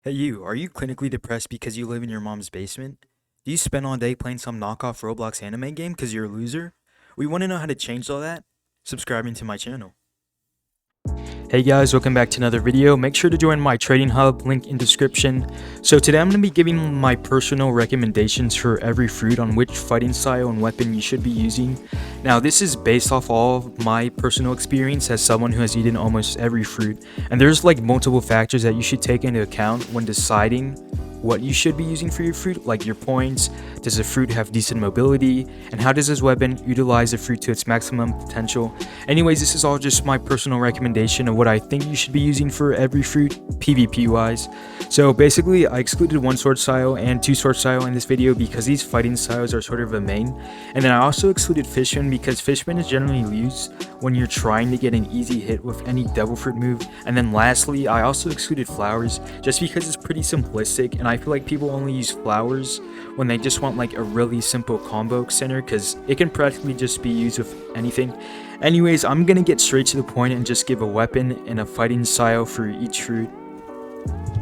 Hey you, are you clinically depressed because you live in your mom's basement? Do you spend all day playing some knockoff Roblox anime game because you're a loser? We want to know how to change all that? Subscribing to my channel. Hey guys, welcome back to another video. Make sure to join my trading hub, link in description. So today I'm going to be giving my personal recommendations for every fruit on which fighting style and weapon you should be using. Now this is based off all of my personal experience as someone who has eaten almost every fruit. And there's like multiple factors that you should take into account when deciding what you should be using for your fruit, like your points, does the fruit have decent mobility, and how does this weapon utilize the fruit to its maximum potential. Anyways, this is all just my personal recommendation of what I think you should be using for every fruit, PvP wise. So basically, I excluded one sword style and two sword style in this video because these fighting styles are sort of a main. And then I also excluded fishman because fishman is generally used when you're trying to get an easy hit with any devil fruit move. And then lastly, I also excluded flowers just because it's pretty simplistic, and I feel like people only use flowers when they just want like a really simple combo extender because it can practically just be used with anything. Anyways, I'm gonna get straight to the point and just give a weapon and a fighting style for each fruit.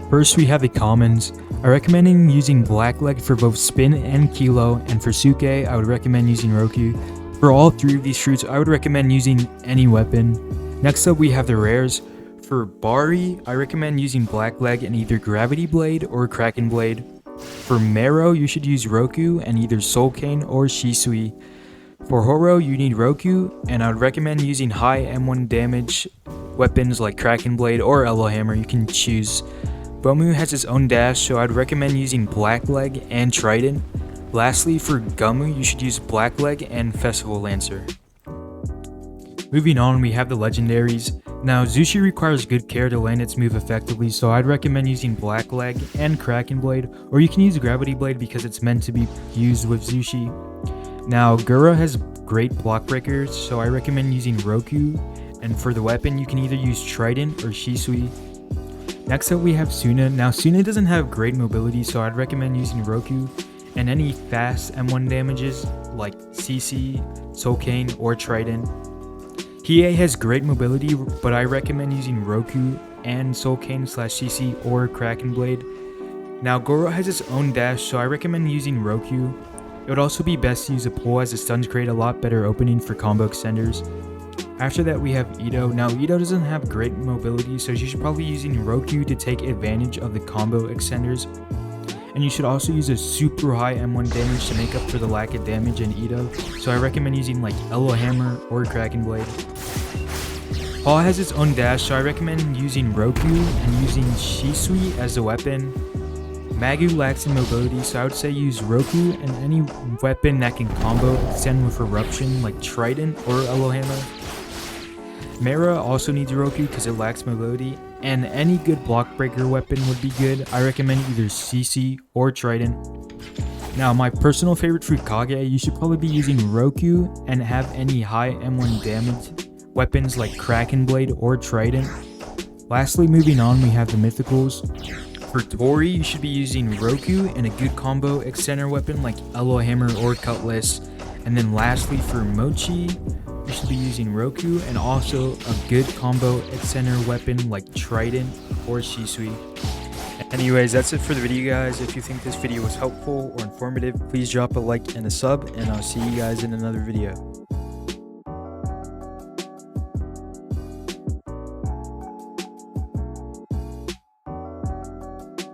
First, we have the commons. I recommend using Blackleg for both Spin and Kilo, and for Suke, I would recommend using Roku. For all three of these fruits, I would recommend using any weapon. Next up, we have the rares. For Bari, I recommend using Blackleg and either Gravity Blade or Kraken Blade. For Marrow, you should use Roku and either Soul Cane or Shisui. For Horo, you need Roku, and I would recommend using high M1 damage weapons like Kraken Blade or Elo Hammer, you can choose. Bomu has its own dash, so I'd recommend using Blackleg and Trident. Lastly, for Gumu, you should use Blackleg and Festival Lancer. Moving on, we have the Legendaries. Now, Zushi requires good care to land its move effectively, so I'd recommend using Blackleg and Kraken Blade, or you can use Gravity Blade because it's meant to be used with Zushi. Now, Gura has great block breakers, so I recommend using Roku, and for the weapon, you can either use Trident or Shisui. Next up, we have Suna. Now, Suna doesn't have great mobility, so I'd recommend using Roku, and any fast M1 damages like CC, Soul Cane, or Trident. Hiei has great mobility, but I recommend using Roku and Soul Cane / CC or Kraken Blade. Now, Goro has its own dash, so I recommend using Roku. It would also be best to use a pull as the stuns create a lot better opening for combo extenders. After that, we have Ito. Now, Ito doesn't have great mobility, so you should probably be using Roku to take advantage of the combo extenders. And you should also use a super high M1 damage to make up for the lack of damage in Ito, so I recommend using like Elo Hammer or Kraken Blade. Paul has its own dash, so I recommend using Roku and using Shisui as a weapon. Magu lacks in mobility, so I would say use Roku and any weapon that can combo extend with Eruption like Trident or Elo Hammer. Mera also needs Roku because it lacks mobility, and any good block breaker weapon would be good. I recommend either CC or Trident. Now, my personal favorite fruit, Kage, you should probably be using Roku and have any high M1 damage weapons like Kraken Blade or Trident. Lastly, moving on, we have the mythicals. For Tori, you should be using Roku and a good combo extender weapon like Elo Hammer or Cutlass. And then lastly, for Mochi, you should be using Roku and also a good combo extender weapon like Trident or Shisui. Anyways, that's it for the video, guys. If you think this video was helpful or informative, please drop a like and a sub, and I'll see you guys in another video.